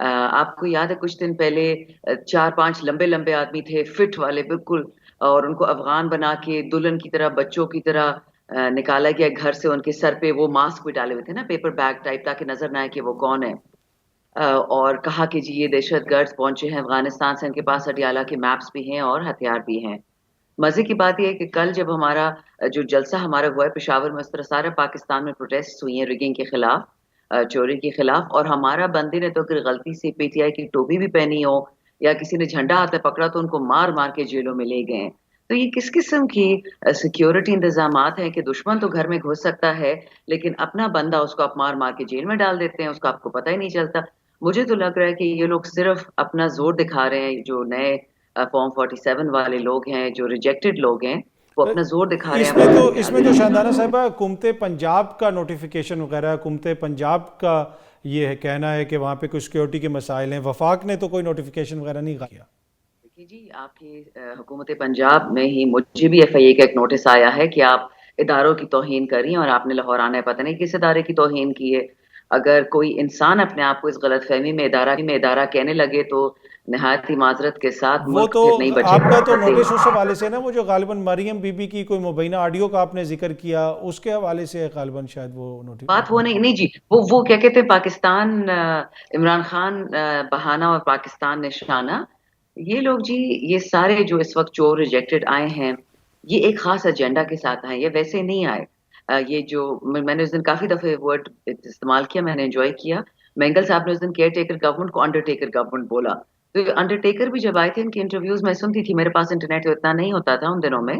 آپ کو یاد ہے کچھ دن پہلے 4-5 لمبے لمبے آدمی تھے فٹ والے بالکل, اور ان کو افغان بنا کے دلہن کی طرح بچوں کی طرح نکالا گیا گھر سے. ان کے سر پہ وہ ماسک بھی ڈالے ہوئے تھے نا, پیپر بیگ ٹائپ, تاکہ نظر نہ آئے کہ وہ کون ہے. اور کہا کہ جی یہ دہشت گرد پہنچے ہیں افغانستان سے, ان کے پاس اڈیالہ کے میپس بھی ہیں اور ہتھیار بھی ہیں. مزے کی بات یہ ہے کہ کل جب ہمارا جو جلسہ ہمارا ہوا ہے پشاور میں, اس طرح سارے پاکستان میں پروٹیسٹ ہوئی ہیں ریگنگ کے خلاف, چوری کے خلاف, اور ہمارا بندے نے تو اگر غلطی سے پی ٹی آئی کی ٹوپی بھی پہنی ہو یا کسی نے جھنڈا ہاتھ میں پکڑا تو ان کو مار مار کے جیلوں میں لے گئے. تو یہ کس قسم کی سیکیورٹی انتظامات ہیں کہ دشمن تو گھر میں گھس سکتا ہے لیکن اپنا بندہ اس کو آپ مار مار کے جیل میں ڈال دیتے ہیں, اس کا آپ کو پتہ ہی نہیں چلتا. مجھے تو لگ رہا ہے کہ یہ لوگ صرف اپنا زور دکھا رہے ہیں, جو نئے فارم 47 والے لوگ ہیں, جو ریجیکٹڈ لوگ ہیں, وہ اپنا زور دکھا رہے ہیں. اس میں تو شاندانہ صاحبہ حکومت پنجاب کا نوٹیفیکیشن وغیرہ, حکومت پنجاب کا یہ کہنا ہے کہ وہاں پہ کچھ سیکیورٹی کے مسائل ہیں. وفاق نے تو کوئی نوٹیفیکیشن وغیرہ نہیں کیا. دیکھیے جی, آپ کی حکومت پنجاب میں ہی مجھے بھی ایف آئی اے کا ایک نوٹس آیا ہے کہ آپ اداروں کی توہین کر رہی ہیں, اور آپ نے لاہور آنا ہے پتہ نہیں کس ادارے کی توہین کی ہے. اگر کوئی انسان اپنے آپ کو اس غلط فہمی میں ادارہ کہنے لگے تو نہایت ہی معذرت کے ساتھ وہ ملک تو پھر نہیں بچے آپ کا تو گا. نوٹس اس حوالے سے نا, وہ جو غالباً مریم بی بی کی کوئی مبینہ آڈیو کا آپ نے ذکر کیا, اس کے حوالے سے غالباً شاید وہ نوٹس بات وہ نہیں جی, وہ کیا کہتے ہیں پاکستان, عمران خان بہانہ اور پاکستان نشانہ. یہ لوگ جی, یہ سارے جو اس وقت چور ریجیکٹڈ آئے ہیں, یہ ایک خاص ایجنڈا کے ساتھ آئے, یہ ویسے نہیں آئے. یہ جو میں نے اس دن کافی دفعہ ورڈ استعمال کیا, میں نے انجوائے کیا. مینگل صاحب نے اس دن کیئر ٹیکر گورنمنٹ کو انڈر ٹیکر گورنمنٹ بولا. تو انڈر ٹیکر بھی جب آئے تھے, ان کے انٹرویوز میں سنتی تھی, میرے پاس انٹرنیٹ اتنا نہیں ہوتا تھا ان دنوں میں,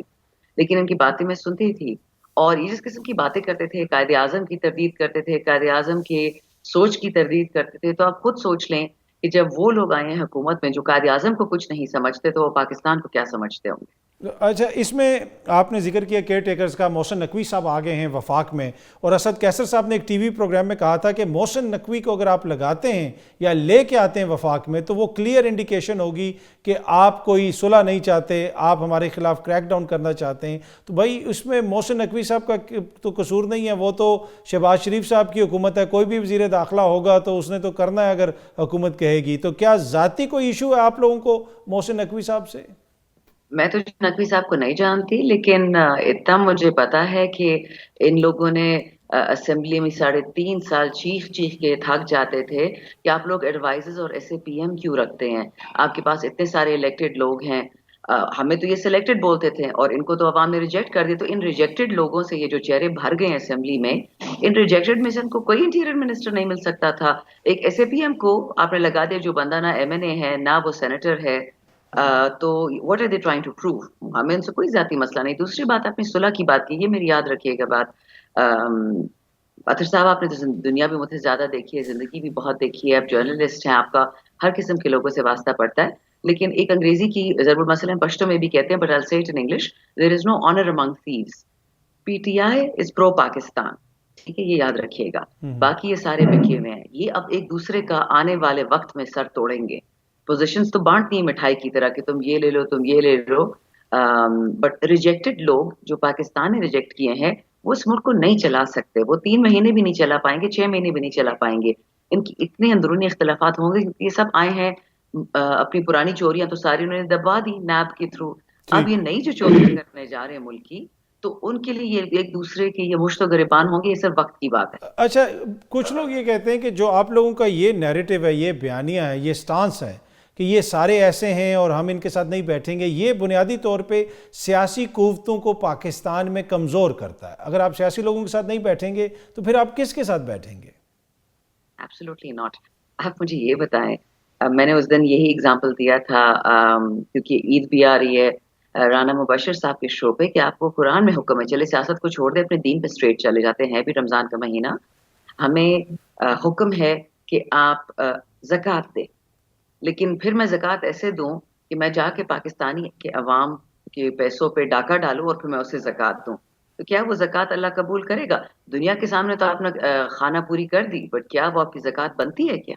لیکن ان کی باتیں میں سنتی تھی. اور یہ جس قسم کی باتیں کرتے تھے, قائد اعظم کی تردید کرتے تھے, قائد اعظم کے سوچ کی تردید کرتے تھے, تو آپ خود سوچ لیں کہ جب وہ لوگ آئے ہیں حکومت میں جو قائد اعظم کو کچھ نہیں سمجھتے, تو وہ پاکستان کو کیا سمجھتے ہوں گے. اچھا, اس میں آپ نے ذکر کیا کیئر ٹیکرز کا. محسن نقوی صاحب آگے ہیں وفاق میں, اور اسد کیسر صاحب نے ایک ٹی وی پروگرام میں کہا تھا کہ محسن نقوی کو اگر آپ لگاتے ہیں یا لے کے آتے ہیں وفاق میں, تو وہ کلیئر انڈیکیشن ہوگی کہ آپ کوئی صلح نہیں چاہتے, آپ ہمارے خلاف کریک ڈاؤن کرنا چاہتے ہیں. تو بھائی اس میں محسن نقوی صاحب کا تو قصور نہیں ہے, وہ تو شہباز شریف صاحب کی حکومت ہے, کوئی بھی وزیر داخلہ ہوگا تو اس نے تو کرنا ہے اگر حکومت کہے گی. تو کیا ذاتی کوئی ایشو ہے آپ لوگوں کو محسن نقوی صاحب سے؟ میں تو نقوی صاحب کو نہیں جانتی, لیکن اتنا مجھے پتا ہے کہ ان لوگوں نے اسمبلی میں 3.5 سال چیخ کے تھک جاتے تھے کہ آپ لوگ ایڈوائزرز اور ایس اے پی ایم کیوں رکھتے ہیں, آپ کے پاس اتنے سارے الیکٹڈ لوگ ہیں. ہمیں تو یہ سلیکٹڈ بولتے تھے, اور ان کو تو عوام نے ریجیکٹ کر دیا. تو ان ریجیکٹڈ لوگوں سے یہ جو چہرے بھر گئے ہیں اسمبلی میں, ان ریجیکٹڈ میں سے ان کو کوئی انٹیریئر منسٹر نہیں مل سکتا تھا. ایک ایس اے پی ایم کو آپ نے لگا دیا جو بندہ نہ ایم این اے ہے نہ وہ سینیٹر ہے. تو what are they trying to prove? ہمیں ان سے کوئی ذاتی مسئلہ نہیں. دوسری بات, آپ نے صلح کی بات کی, یہ میری یاد رکھیے گا بات. اطہر صاحب, آپ نے تو دنیا بھی مجھ سے زیادہ دیکھی ہے, زندگی بھی بہت دیکھی ہے, آپ جرنلسٹ ہیں, آپ کا ہر قسم کے لوگوں سے واسطہ پڑتا ہے. لیکن ایک انگریزی کی ضرور مسئلہ پشتو میں بھی کہتے ہیں, but I'll say it in English, there is no honor among thieves. P T I is pro Pakistan, ٹھیک ہے, یہ یاد رکھیے گا. باقی یہ سارے بکے ہوئے ہیں, یہ اب ایک دوسرے کا آنے والے وقت میں سر توڑیں گے. پوزیشنز تو بانٹتی ہیں مٹھائی کی طرح کہ تم یہ لے لو تم یہ لے لو, بٹ ریجیکٹڈ لوگ جو پاکستان نے ریجیکٹ کیے ہیں وہ اس ملک کو نہیں چلا سکتے. وہ 3 مہینے بھی نہیں چلا پائیں گے, 6 مہینے بھی نہیں چلا پائیں گے. ان کی اتنے اندرونی اختلافات ہوں گے. یہ سب آئے ہیں اپنی پرانی چوریاں تو ساری انہوں نے دبا دی نیب کے تھرو. اب یہ نئی جو چوریاں کرنے جا رہے ہیں ملک کی, تو ان کے لیے یہ ایک دوسرے کے یہ مشت و گریبان ہوں گے. یہ صرف وقت کی بات ہے. اچھا, کچھ لوگ یہ کہتے ہیں کہ جو آپ لوگوں کا یہ نیریٹو ہے, یہ بیانیہ ہے, یہ سٹانس ہے کہ یہ سارے ایسے ہیں اور ہم ان کے ساتھ نہیں بیٹھیں گے, یہ بنیادی طور پہ سیاسی قوتوں کو پاکستان میں کمزور کرتا ہے. اگر آپ سیاسی لوگوں کے ساتھ نہیں بیٹھیں گے تو پھر آپ کس کے ساتھ بیٹھیں گے؟ Absolutely not. آپ مجھے یہ بتائیں, میں نے اس دن یہی اگزامپل دیا تھا کیونکہ عید بھی آ رہی ہے, رانا مبشر صاحب کے شو پہ, کہ آپ کو قرآن میں حکم ہے چلے سیاست کو چھوڑ دے, اپنے دین پہ اسٹریٹ چلے جاتے ہیں, بھی رمضان کا مہینہ. ہمیں حکم ہے کہ آپ زکوٰۃ دیں, لیکن پھر میں زکوٰۃ ایسے دوں کہ میں جا کے پاکستانی کے عوام کے پیسوں پہ ڈاکہ ڈالوں اور پھر میں اسے زکوٰۃ دوں. تو کیا وہ زکوٰۃ اللہ قبول کرے گا؟ دنیا کے سامنے تو آپ نے خانہ پوری کر دی, بٹ کیا وہ آپ کی زکوٰۃ بنتی ہے کیا؟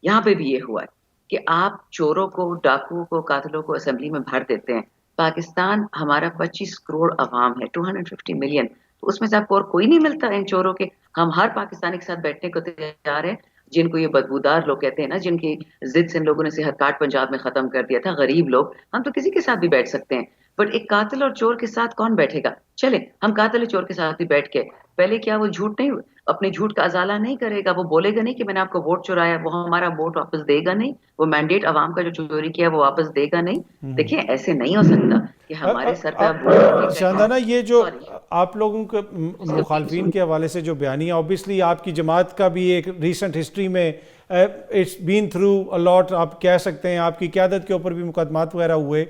یہاں پہ بھی یہ ہوا ہے کہ آپ چوروں کو, ڈاکوؤں کو, قاتلوں کو اسمبلی میں بھر دیتے ہیں. پاکستان ہمارا 25 کروڑ عوام ہے, 250 ملین, تو اس میں سے آپ کو اور کوئی نہیں ملتا ان چوروں کے. ہم ہر پاکستانی کے ساتھ بیٹھنے کو تیار ہیں. جن کو یہ بدبودار لوگ کہتے ہیں نا, جن کی ضد سے ان لوگوں نے صحت کارڈ پنجاب میں ختم کر دیا تھا, غریب لوگ, ہم تو کسی کے ساتھ بھی بیٹھ سکتے ہیں, بٹ ایک قاتل اور چور کے ساتھ کون بیٹھے گا؟ چلے ہم قاتل اور چور کے ساتھ بھی بیٹھ کے, پہلے کیا وہ جھوٹ نہیں, اپنے جھوٹ کا ازالہ نہیں کرے گا, وہ بولے گا نہیں کہ میں نے آپ کو ووٹ چرایا, وہ ہمارا ووٹ واپس دے گا نہیں, وہ مینڈیٹ عوام کا جو چوری کیا وہ واپس دے گا نہیں. دیکھیں ایسے نہیں ہو سکتا کہ ہمارے سر پہ آپ ووٹ شاندانہ, یہ جو سوری آپ لوگوں کے مخالفین کے حوالے سے جو بیانیہ, اوبیسلی آپ کی جماعت کا بھی ایک ریسنٹ ہسٹری میں اٹس بین تھرو الاٹ, آپ کہہ سکتے ہیں آپ کی قیادت کے اوپر بھی مقدمات وغیرہ ہوئے,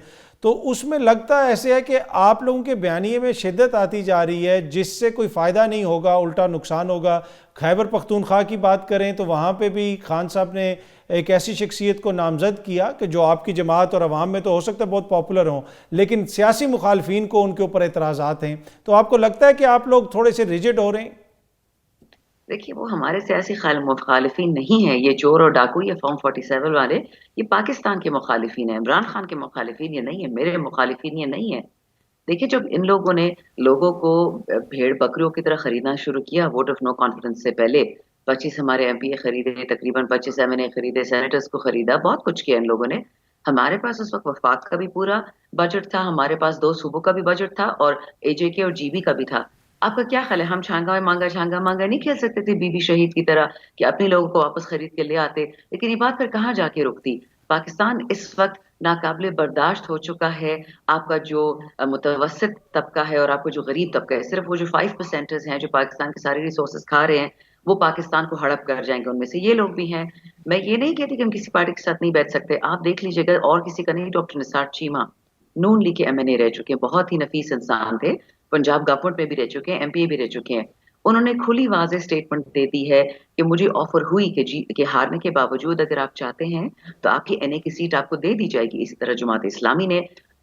تو اس میں لگتا ایسے ہے کہ آپ لوگوں کے بیانیے میں شدت آتی جا رہی ہے جس سے کوئی فائدہ نہیں ہوگا, الٹا نقصان ہوگا. خیبر پختونخوا کی بات کریں تو وہاں پہ بھی خان صاحب نے ایک ایسی شخصیت کو نامزد کیا کہ جو آپ کی جماعت اور عوام میں تو ہو سکتا ہے بہت پاپولر ہوں, لیکن سیاسی مخالفین کو ان کے اوپر اعتراضات ہیں. تو آپ کو لگتا ہے کہ آپ لوگ تھوڑے سے ریجڈ ہو رہے ہیں؟ دیکھیے وہ ہمارے سیاسی مخالفین نہیں ہیں, یہ چور اور ڈاکو, یہ فارم 47 والے, یہ پاکستان کے مخالفین ہیں, عمران خان کے مخالفین یہ نہیں ہے, میرے مخالفین یہ نہیں ہے. دیکھیے جب ان لوگوں نے لوگوں کو بھیڑ بکریوں کی طرح خریدنا شروع کیا ووٹ آف نو کانفیڈنس سے پہلے, 25 ہمارے ایم پی اے خریدے, تقریباً 25 ایم این اے خریدے, سینیٹرز کو خریدا, بہت کچھ کیا ان لوگوں نے. ہمارے پاس اس وقت وفاق کا بھی پورا بجٹ تھا, ہمارے پاس 2 صوبوں کا بھی بجٹ تھا, اور اے جے کے اور جی بی کا بھی تھا. آپ کا کیا خیال ہے, ہم چھانگا مانگا نہیں کھیل سکتے تھے بی بی شہید کی طرح کہ اپنے لوگوں کو واپس خرید کے لے آتے؟ لیکن یہ بات پھر کہاں جا کے رکتی؟ پاکستان اس وقت ناقابل برداشت ہو چکا ہے. آپ کا جو متوسط طبقہ ہے اور آپ کا جو غریب طبقہ ہے, صرف وہ جو 5% ہیں جو پاکستان کے سارے ریسورسز کھا رہے ہیں, وہ پاکستان کو ہڑپ کر جائیں گے. ان میں سے یہ لوگ بھی ہیں. میں یہ نہیں کہتی کہ ہم کسی پارٹی کے ساتھ نہیں بیٹھ سکتے, آپ دیکھ لیجیے گا, اور کسی کا نہیں, ڈاکٹر نثار چیمہ نون لیگ کے ایم این اے رہ چکے ہیں, بہت ہی نفیس انسان تھے, پنجاب گورنمنٹ میں بھی رہ چکے ہیں, ایم پی اے بھی رہ چکے ہیں. انہوں نے کھلی واضح سٹیٹمنٹ دے دی ہے کہ مجھے آفر ہوئی کہ ہارنے کے باوجود اگر آپ چاہتے ہیں تو آپ کی این اے کی سیٹ آپ کو دے دی جائے گی. اسی طرح جماعت اسلامی نے,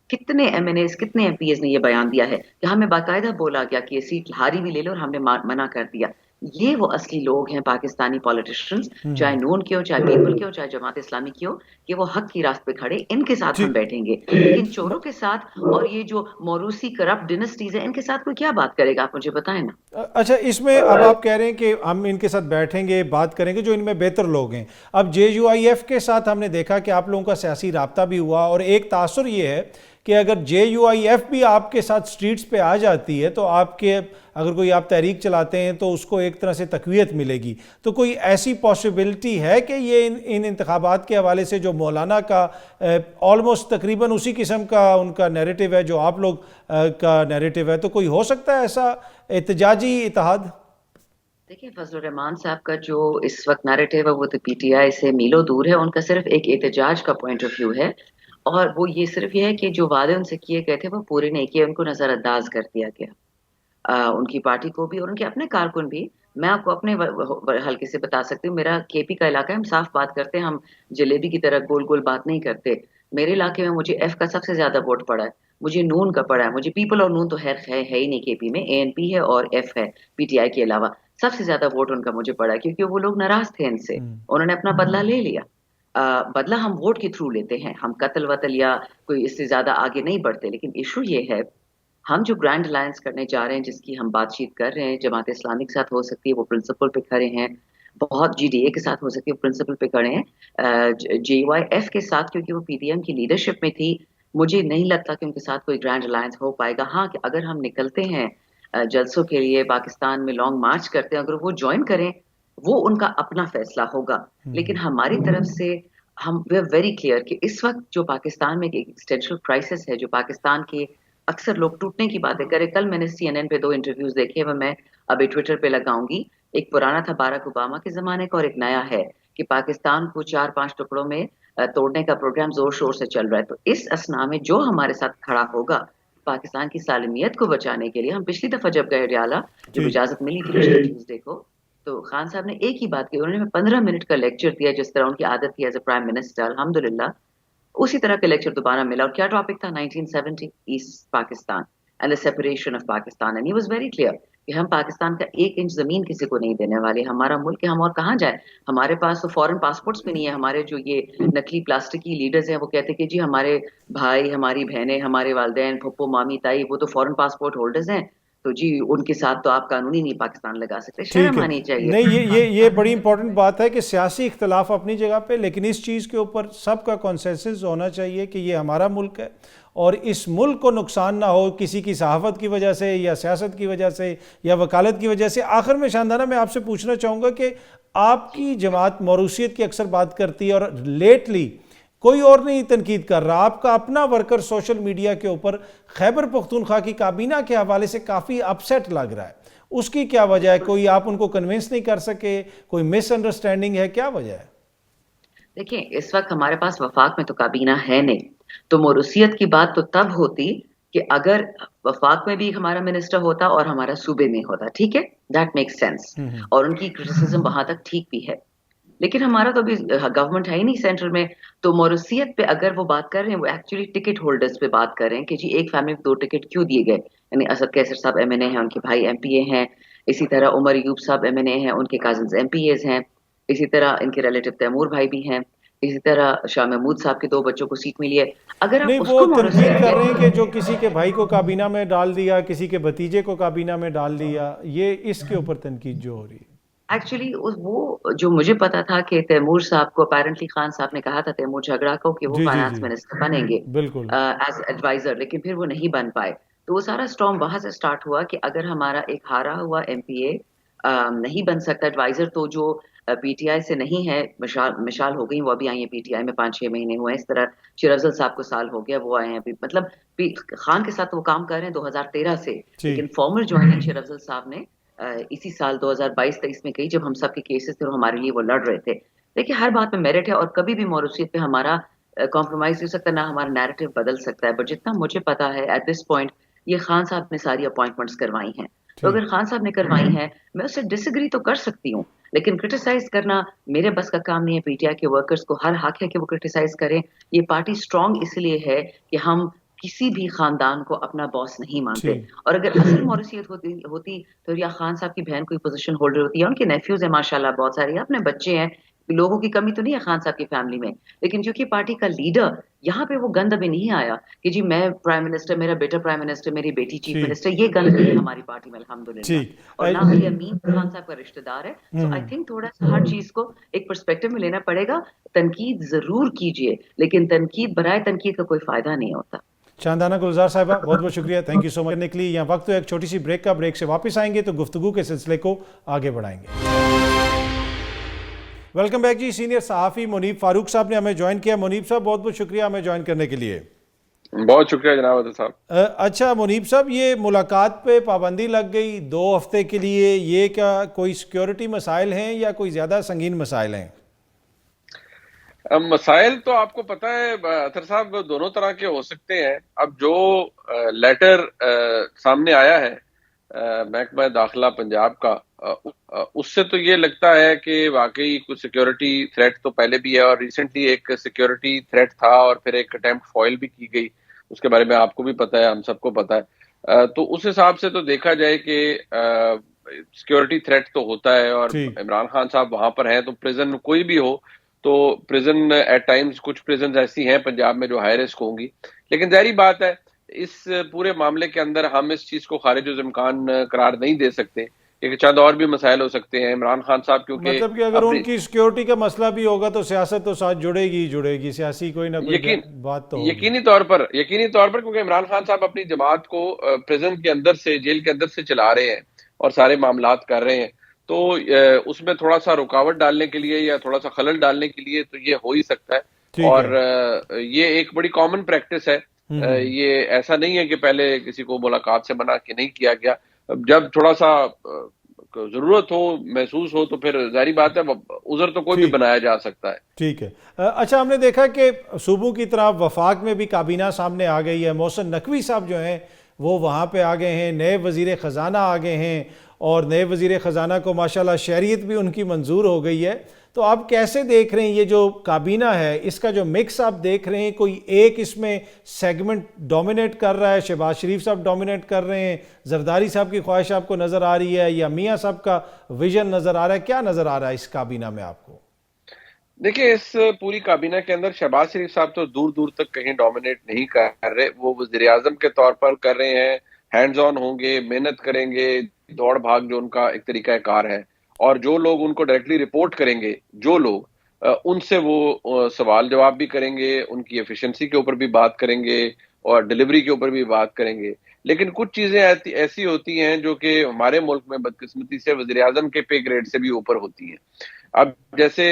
کتنے ایم این ایز, کتنے ایم پی ایز نے یہ بیان دیا ہے کہ ہمیں باقاعدہ بولا گیا کہ یہ سیٹ ہاری بھی لے لو, اور ہم نے منع کر دیا. یہ وہ اصلی لوگ ہیں پاکستانی پالیٹیشنز, چاہے نون کے ہو, چاہے پیپل کے ہو, چاہے جماعت اسلامی کی ہو, کہ وہ حق کی راست پہ کھڑے, ان کے ساتھ ہم بیٹھیں گے. لیکن چوروں کے ساتھ اور یہ جو موروثی کرپٹ ڈینسٹیز ہیں, ان کے ساتھ کوئی کیا بات کرے گا, آپ مجھے بتائیں نا. اچھا, اس میں اب آپ کہہ رہے ہیں کہ ہم ان کے ساتھ بیٹھیں گے, بات کریں گے جو ان میں بہتر لوگ ہیں. اب جے یو آئی ایف کے ساتھ ہم نے دیکھا کہ آپ لوگوں کا سیاسی رابطہ بھی ہوا, اور ایک تاثر یہ ہے کہ اگر جے یو آئی ایف بھی آپ کے ساتھ سٹریٹس پہ آ جاتی ہے تو آپ کے, اگر کوئی آپ تحریک چلاتے ہیں تو اس کو ایک طرح سے تقویت ملے گی. تو کوئی ایسی پاسبلٹی ہے کہ یہ ان انتخابات کے حوالے سے جو مولانا کا آلموسٹ تقریباً اسی قسم کا ان کا نیریٹو ہے جو آپ لوگ کا نیریٹو ہے, تو کوئی ہو سکتا ہے ایسا احتجاجی اتحاد؟ دیکھیں فضل الرحمان صاحب کا جو اس وقت نیریٹو ہے وہ تو پی ٹی آئی سے میلوں دور ہے. ان کا صرف ایک احتجاج کا پوائنٹ آف ویو ہے, اور وہ یہ صرف یہ ہے کہ جو وعدے ان سے کیے گئے تھے وہ پورے نہیں کیے, ان کو نظر انداز کر دیا گیا, ان کی پارٹی کو بھی اور ان کے اپنے کارکن بھی. میں آپ کو اپنے حلقے سے بتا سکتی ہوں, میرا کے پی کا علاقہ ہے, ہم صاف بات کرتے ہیں, ہم جلیبی کی طرح گول گول بات نہیں کرتے. میرے علاقے میں مجھے ایف کا سب سے زیادہ ووٹ پڑا ہے, مجھے نون کا پڑا ہے, مجھے پیپل اور نون تو ہے ہی نہیں کے پی میں, اے این پی ہے اور ایف ہے پی ٹی آئی کے علاوہ. سب سے زیادہ ووٹ ان کا مجھے پڑا ہے کیونکہ وہ لوگ ناراض تھے ان سے, انہوں نے اپنا بدلہ لے لیا. بدلہ ہم ووٹ کے تھرو لیتے ہیں, ہم قتل وتل یا کوئی اس سے زیادہ آگے نہیں بڑھتے. لیکن ایشو یہ ہے, ہم جو گرینڈ الائنس کرنے جا رہے ہیں, جس کی ہم بات چیت کر رہے ہیں, جماعت اسلامی کے ساتھ ہو سکتی ہے, وہ پرنسپل پہ کھڑے ہیں, بہت جی ڈی اے کے ساتھ ہو سکتی ہے, وہ پرنسپل پہ کھڑے ہیں, جے وائی ایف کے ساتھ کیونکہ وہ پی ڈی ایم کی لیڈرشپ میں تھی, مجھے نہیں لگتا کہ ان کے ساتھ کوئی گرینڈ الائنس ہو پائے گا. ہاں کہ اگر ہم نکلتے ہیں جلسوں کے لیے, پاکستان میں لانگ مارچ کرتے ہیں, اگر وہ جوائن کریں, وہ ان کا اپنا فیصلہ ہوگا. لیکن ہماری طرف سے ہم وی آر ویری کلیئر کہ اس وقت جو پاکستان میں ایک ایگزسٹینشل کرائسس ہے, جو پاکستان کے اکثر لوگ ٹوٹنے کی باتیں کریں. کل میں نے سی این این پہ 2 انٹرویوز دیکھے, میں ابھی ٹویٹر پہ لگاؤں گی. ایک پرانا تھا باراک اوباما کے زمانے کا, اور ایک نیا ہے کہ پاکستان کو 4-5 ٹکڑوں میں توڑنے کا پروگرام زور شور سے چل رہا ہے. تو اس اسنا میں جو ہمارے ساتھ کھڑا ہوگا پاکستان کی سالمیت کو بچانے کے لیے, ہم پچھلی دفعہ جب گئے ریالہ, جب اجازت ملی تھی پچھلے ٹیوزڈے کو, تو خان صاحب نے ایک ہی بات کی, انہوں نے 15 منٹ کا لیکچر دیا جس طرح ان کی عادت تھی ایز اے پرائم منسٹر. الحمدللہ اسی طرح کا لیکچر دوبارہ ملا, اور کیا ٹاپک تھا, 1970 East Pakistan and the separation of Pakistan, and he was very clear کہ ہم پاکستان کا 1 انچ زمین کسی کو نہیں دینے والے. ہمارا ملک ہے, ہم اور کہاں جائیں, ہمارے پاس تو فورن پاسپورٹس بھی نہیں ہے. ہمارے جو یہ نقلی پلاسٹکی لیڈرز ہیں وہ کہتے کہ جی ہمارے بھائی, ہماری بہنیں, ہمارے والدین, پھپھو, مامی, تائی, وہ تو فورن پاسپورٹ ہولڈرز ہیں, تو جی ان کے ساتھ تو آپ قانونی نہیں پاکستان لگا سکتے, ٹھیک شرم ہے. آنی چاہیے. نہیں, یہ بڑی امپورٹنٹ بات ہے کہ سیاسی اختلاف اپنی جگہ پہ, لیکن اس چیز کے اوپر سب کا کنسنسس ہونا چاہیے کہ یہ ہمارا ملک ہے اور اس ملک کو نقصان نہ ہو کسی کی صحافت کی وجہ سے یا سیاست کی وجہ سے یا وکالت کی وجہ سے. آخر میں شاندانہ میں آپ سے پوچھنا چاہوں گا کہ آپ کی جماعت موروثیت کی اکثر بات کرتی ہے اور لیٹلی کوئی اور نہیں تنقید کر رہا, آپ کا اپنا ورکر سوشل میڈیا کے اوپر خیبر پختونخوا کی کابینہ کے حوالے سے کافی اپسیٹ لگ رہا ہے. اس کی کیا وجہ ہے؟ کوئی آپ ان کو کنونس نہیں کر سکے, کوئی مس انڈرسٹینڈنگ ہے, کیا وجہ ہے؟ دیکھیں اس وقت ہمارے پاس وفاق میں تو کابینہ ہے نہیں, تو موروثیت کی بات تو تب ہوتی کہ اگر وفاق میں بھی ہمارا منسٹر ہوتا اور ہمارا صوبے میں ہوتا, ٹھیک ہے, دیٹ میک سینس, اور ان کی کرٹیسزم وہاں تک ٹھیک بھی ہے. لیکن ہمارا تو ابھی گورنمنٹ ہے ہی نہیں سینٹر میں, تو موروثیت پہ اگر وہ بات کر رہے ہیں وہ ایکچولی ٹکٹ ہولڈرز پہ بات کر رہے ہیں کہ جی ایک فیملی کو 2 ٹکٹ کیوں دیے گئے. یعنی اسد کیسر صاحب ایم این اے ہیں, ان کے بھائی ایم پی اے ہیں, اسی طرح عمر ایوب صاحب ایم این اے ہیں, ان کے کازنز ایم پی ایز ہیں, اسی طرح ان کے ریلیٹو تیمور بھائی بھی ہیں, اسی طرح شاہ محمود صاحب کے 2 بچوں کو سیٹ ملی ہے. اگر نہیں, آپ اس وہ کو تنقید موروثیت کر رہے ہیں کہ جو کسی کے بھائی کو کابینہ میں ڈال دیا, کسی کے بھتیجے کو کابینہ میں ڈال دیا, یہ اس کے اوپر تنقید جو ہو رہی ہے. ایکچولی وہ جو مجھے پتا تھا کہ تیمور صاحب کو اپیرنٹلی خان صاحب نے کہا تھا تیمور جھگڑا کو کہ وہ جی جی فائنانس جی منسٹر بنیں گے بالکل. ایز ایڈوائزر, لیکن پھر وہ نہیں بن پائے. تو وہ سارا اسٹارم وہاں سے سٹارٹ ہوا کہ اگر ہمارا ایک ہارا ہوا ایم پی اے نہیں بن سکتا ایڈوائزر, تو جو پی ٹی آئی سے نہیں ہے, مشال ہو گئی, وہ ابھی آئی ہیں پی ٹی آئی میں 5-6 مہینے ہوئے ہیں. اس طرح شیر افضل صاحب کو سال ہو گیا, وہ آئے ہیں ابھی, مطلب خان کے ساتھ وہ کام کر رہے ہیں 2013 سے, لیکن فارمر جوائننگ شیر افضل صاحب نے اسی سال 2022-23 میں کہی, جب ہم سب کے کیسز تھے اور ہمارے لیے وہ لڑ رہے تھے. دیکھیں ہر بات میں میرٹ ہے اور کبھی بھی موروثیت پہ ہمارا کمپرومائز ہو سکتا ہے, نہ ہمارا نیریٹو بدل سکتا ہے. بٹ جتنا مجھے پتا ہے ایٹ دس پوائنٹ یہ خان صاحب نے ساری اپوائنٹمنٹس کروائی ہیں, تو اگر خان صاحب نے کروائی ہیں میں اس سے ڈس ایگری تو کر سکتی ہوں, لیکن کرٹیسائز کرنا میرے بس کا کام نہیں ہے. پی ٹی آئی کے ورکرز کو ہر حق ہے کہ وہ کرٹیسائز کریں. یہ پارٹی اسٹرانگ اس لیے ہے کہ ہم کسی بھی خاندان کو اپنا باس نہیں مانتے, اور اگر اصل موروثیت ہوتی تو یا خان صاحب کی بہن کوئی پوزیشن ہولڈر ہوتی ہے, ان کے نیفیوز ہیں ماشاءاللہ بہت سارے, اپنے بچے ہیں, لوگوں کی کمی تو نہیں ہے خان صاحب کی فیملی میں, لیکن کیونکہ پارٹی کا لیڈر یہاں پہ وہ گند ابھی نہیں آیا کہ جی میں پرائم منسٹر, میرا بیٹا پرائم منسٹر, میری بیٹی چیف منسٹر, یہ گند نہیں ہے ہماری پارٹی میں الحمدللہ, اور نہ ہی امین خان صاحب کا رشتہ دار ہے. سو آئی تھنک تھوڑا سا ہر چیز کو ایک پرسپیکٹو میں لینا پڑے گا. تنقید ضرور کیجئے, لیکن تنقید برائے تنقید کا کوئی فائدہ نہیں ہوتا. شاندانہ گلزار صاحبہ, بہت بہت شکریہ, تھینک یو سو مچ کرنے کے لیے. یہاں وقت تو ایک چھوٹی سی بریک کا, بریک سے واپس آئیں گے تو گفتگو کے سلسلے کو آگے بڑھائیں گے. ویلکم بیک جی. سینئر صحافی منیب فاروق صاحب نے ہمیں جوائن کیا. منیب صاحب بہت بہت شکریہ ہمیں جوائن کرنے کے لیے. بہت شکریہ جناب عطا صاحب. اچھا منیب صاحب, یہ ملاقات پہ پابندی لگ گئی 2 ہفتے کے لیے, یہ کیا کوئی سیکیورٹی مسائل ہیں یا کوئی زیادہ سنگین مسائل ہیں؟ مسائل تو آپ کو پتہ ہے اطہر صاحب دونوں طرح کے ہو سکتے ہیں. اب جو لیٹر سامنے آیا ہے محکمہ داخلہ پنجاب کا, اس سے تو یہ لگتا ہے کہ واقعی کچھ سیکیورٹی تھریٹ تو پہلے بھی ہے, اور ریسنٹلی ایک سیکیورٹی تھریٹ تھا اور پھر ایک اٹیمپٹ فوائل بھی کی گئی, اس کے بارے میں آپ کو بھی پتہ ہے, ہم سب کو پتہ ہے. تو اس حساب سے تو دیکھا جائے کہ سیکیورٹی تھریٹ تو ہوتا ہے, اور عمران خان صاحب وہاں پر ہیں, تو پریزن کوئی بھی ہو تو پریزن ایٹ ٹائمز کچھ پریزنز ایسی ہیں پنجاب میں جو ہائی رسک ہوں گی. لیکن ظاہری بات ہے اس پورے معاملے کے اندر ہم اس چیز کو خارج الامکان قرار نہیں دے سکتے, کیونکہ چند اور بھی مسائل ہو سکتے ہیں. عمران خان صاحب کیونکہ مطلب کہ اگر ان کی سیکیورٹی کا مسئلہ بھی ہوگا تو سیاست تو ساتھ جڑے گی, سیاسی کوئی نہ کوئی بات تو ہوگی. یقینی طور پر کیونکہ عمران خان صاحب اپنی جماعت کو پریزن کے اندر سے, جیل کے اندر سے چلا رہے ہیں اور سارے معاملات کر رہے ہیں, تو اس میں تھوڑا سا رکاوٹ ڈالنے کے لیے یا تھوڑا سا خلل ڈالنے کے لیے تو یہ ہو ہی سکتا ہے. اور یہ ایک بڑی کامن پریکٹس ہے, یہ ایسا نہیں ہے کہ پہلے کسی کو ملاقات سے منع نہیں کیا گیا. جب تھوڑا سا ضرورت ہو, محسوس ہو, تو پھر ظاہری بات ہے عذر تو کوئی بھی بنایا جا سکتا ہے. ٹھیک ہے. اچھا, ہم نے دیکھا کہ صوبوں کی طرف وفاق میں بھی کابینہ سامنے آ گئی ہے. محسن نقوی صاحب جو ہیں وہ وہاں پہ آ گئے ہیں, نئے وزیر خزانہ آ گئے ہیں, اور نئے وزیر خزانہ کو ماشاءاللہ شہریت بھی ان کی منظور ہو گئی ہے. تو آپ کیسے دیکھ رہے ہیں یہ جو کابینہ ہے, اس کا جو مکس آپ دیکھ رہے ہیں, کوئی ایک اس میں سیگمنٹ ڈومینیٹ کر رہا ہے, شہباز شریف صاحب ڈومینیٹ کر رہے ہیں, زرداری صاحب کی خواہش آپ کو نظر آ رہی ہے, یا میاں صاحب کا ویژن نظر آ رہا ہے, کیا نظر آ رہا ہے اس کابینہ میں آپ کو؟ دیکھیں اس پوری کابینہ کے اندر شہباز شریف صاحب تو دور دور تک کہیں ڈومینیٹ نہیں کر رہے. وہ وزیر اعظم کے طور پر کر رہے ہیں, ہینڈز آن ہوں گے, محنت کریں گے, دوڑ بھاگ جو ان کا ایک طریقہ کار ہے, اور جو لوگ ان کو ڈائریکٹلی رپورٹ کریں گے, جو لوگ ان سے وہ سوال جواب بھی کریں گے, ان کی ایفیشنسی کے اوپر بھی بات کریں گے, اور ڈیلیوری کے اوپر بھی بات کریں گے. لیکن کچھ چیزیں ایسی ہوتی ہیں جو کہ ہمارے ملک میں بدقسمتی سے وزیر اعظم کے پے گریڈ سے بھی اوپر ہوتی ہیں. اب جیسے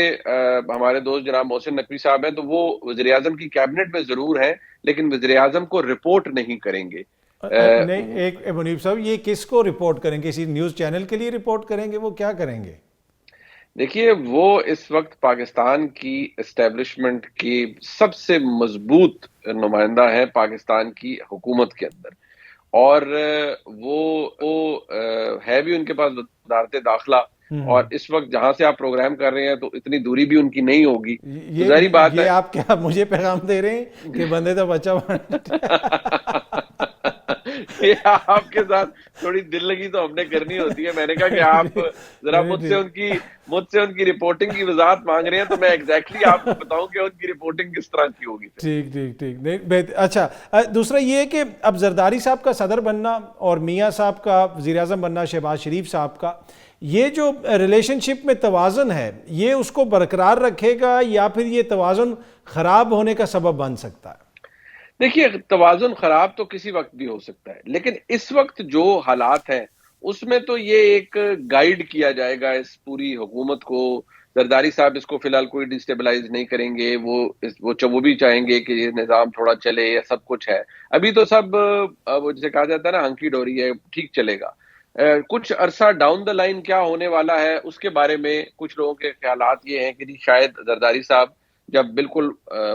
ہمارے دوست جناب محسن نقوی صاحب ہیں, تو وہ وزیر اعظم کی کیبنٹ میں ضرور ہیں, لیکن وزیر اعظم کو رپورٹ نہیں کریں گے. نہیں, ایک منیب صاحب, یہ کس کو رپورٹ کریں گے؟ کسی نیوز چینل کے لیے رپورٹ کریں گے؟ وہ کیا کریں گے؟ دیکھیے, وہ اس وقت پاکستان کی اسٹیبلشمنٹ کی سب سے مضبوط نمائندہ ہے پاکستان کی حکومت کے اندر, اور وہ ہے بھی ان کے پاس وزارت داخلہ, اور اس وقت جہاں سے آپ پروگرام کر رہے ہیں تو اتنی دوری بھی ان کی نہیں ہوگی. ظاہری بات ہے, آپ کیا مجھے پیغام دے رہے ہیں کہ بندے تو بچہ آپ کے ساتھ تھوڑی دل لگی تو ہم نے کرنی ہوتی ہے. میں نے کہا کہ آپ ذرا مجھ سے ان کی رپورٹنگ کی وضاحت مانگ رہے ہیں, تو میں ایگزیکٹلی آپ کو بتاؤں کہ ان کی رپورٹنگ کس طرح کی ہوگی. ٹھیک. اچھا, دوسرا یہ ہے کہ اب زرداری صاحب کا صدر بننا اور میاں صاحب کا وزیر اعظم بننا, شہباز شریف صاحب کا, یہ جو ریلیشن شپ میں توازن ہے, یہ اس کو برقرار رکھے گا یا پھر یہ توازن خراب ہونے کا سبب بن سکتا ہے؟ دیکھیے, توازن خراب تو کسی وقت بھی ہو سکتا ہے, لیکن اس وقت جو حالات ہیں اس میں تو یہ ایک گائیڈ کیا جائے گا اس پوری حکومت کو. زرداری صاحب اس کو فی الحال کوئی ڈسٹیبلائز نہیں کریں گے, وہ بھی چاہیں گے کہ یہ نظام تھوڑا چلے, یا سب کچھ ہے ابھی تو سب وہ جسے کہا جاتا ہے نا ہنکی ڈوری ہے, ٹھیک چلے گا. کچھ عرصہ ڈاؤن دا لائن کیا ہونے والا ہے اس کے بارے میں کچھ لوگوں کے خیالات یہ ہیں کہ شاید زرداری صاحب جب بالکل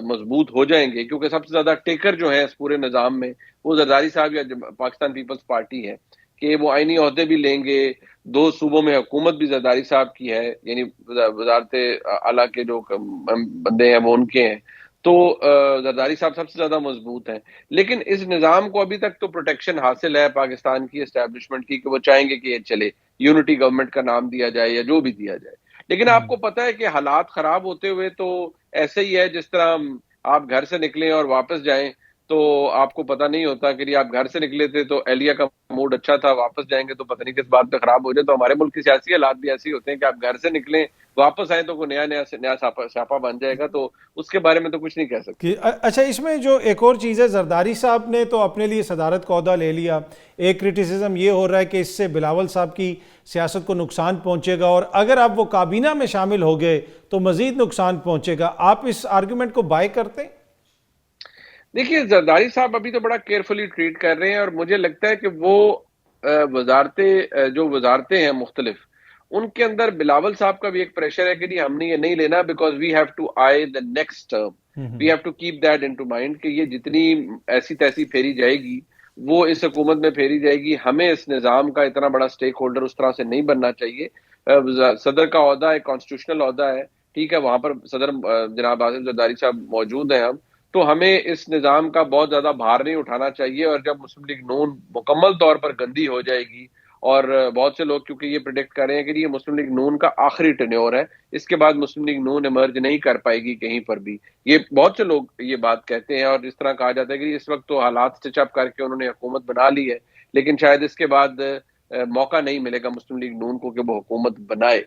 مضبوط ہو جائیں گے, کیونکہ سب سے زیادہ ٹیکر جو ہے اس پورے نظام میں وہ زرداری صاحب یا پاکستان پیپلز پارٹی ہے, کہ وہ آئینی عہدے بھی لیں گے, 2 صوبوں میں حکومت بھی زرداری صاحب کی ہے, یعنی وزارت اعلیٰ کے جو بندے ہیں وہ ان کے ہیں, تو زرداری صاحب سب سے زیادہ مضبوط ہیں. لیکن اس نظام کو ابھی تک تو پروٹیکشن حاصل ہے پاکستان کی اسٹیبلشمنٹ کی, کہ وہ چاہیں گے کہ یہ چلے, یونٹی گورنمنٹ کا نام دیا جائے یا جو بھی دیا جائے. لیکن آپ کو پتہ ہے کہ حالات خراب ہوتے ہوئے تو ایسے ہی ہے جس طرح آپ گھر سے نکلیں اور واپس جائیں, تو آپ کو پتہ نہیں ہوتا کہ آپ گھر سے نکلے تھے تو اہلیہ کا موڈ اچھا تھا, واپس جائیں گے تو پتہ نہیں کس بات پہ خراب ہو جائے. تو ہمارے ملک کی سیاسی حالات بھی ایسی ہوتے ہیں کہ آپ گھر سے نکلیں واپس آئیں تو کوئی نیا سیاپا بن جائے گا, تو اس کے بارے میں تو کچھ نہیں کہہ سکتے. اچھا, اس میں جو ایک اور چیز ہے, زرداری صاحب نے تو اپنے لیے صدارت کا عہدہ لے لیا, ایک کرٹیسزم یہ ہو رہا ہے کہ اس سے بلاول صاحب کی سیاست کو نقصان پہنچے گا, اور اگر آپ وہ کابینہ میں شامل ہو گئے تو مزید نقصان پہنچے گا. آپ اس آرگومنٹ کو بائی کرتے ہیں؟ دیکھیے, زرداری صاحب ابھی تو بڑا کیئرفلی ٹریٹ کر رہے ہیں, اور مجھے لگتا ہے کہ وہ وزارتیں ہیں مختلف, ان کے اندر بلاول صاحب کا بھی ایک پریشر ہے کہ ہم نے یہ نہیں لینا, because we have to eye the next term, we have to keep that in to mind کہ یہ جتنی ایسی تیسی پھیری جائے گی وہ اس حکومت میں پھیری جائے گی. ہمیں اس نظام کا اتنا بڑا سٹیک ہولڈر اس طرح سے نہیں بننا چاہیے. صدر کا عہدہ ایک کانسٹیٹیوشنل عہدہ ہے, ٹھیک ہے, وہاں پر صدر جناب آصف زرداری صاحب موجود ہیں, تو ہمیں اس نظام کا بہت زیادہ بھار نہیں اٹھانا چاہیے. اور جب مسلم لیگ نون مکمل طور پر گندی ہو جائے گی, اور بہت سے لوگ کیونکہ یہ پریڈکٹ کر رہے ہیں کہ یہ مسلم لیگ نون کا آخری ٹینیور ہے, اس کے بعد مسلم لیگ نون ایمرج نہیں کر پائے گی کہیں پر بھی, یہ بہت سے لوگ یہ بات کہتے ہیں. اور اس طرح کہا جاتا ہے کہ اس وقت تو حالات سٹچ اپ کر کے انہوں نے حکومت بنا لی ہے, لیکن شاید اس کے بعد موقع نہیں ملے گا مسلم لیگ نون کو کہ وہ حکومت بنائے.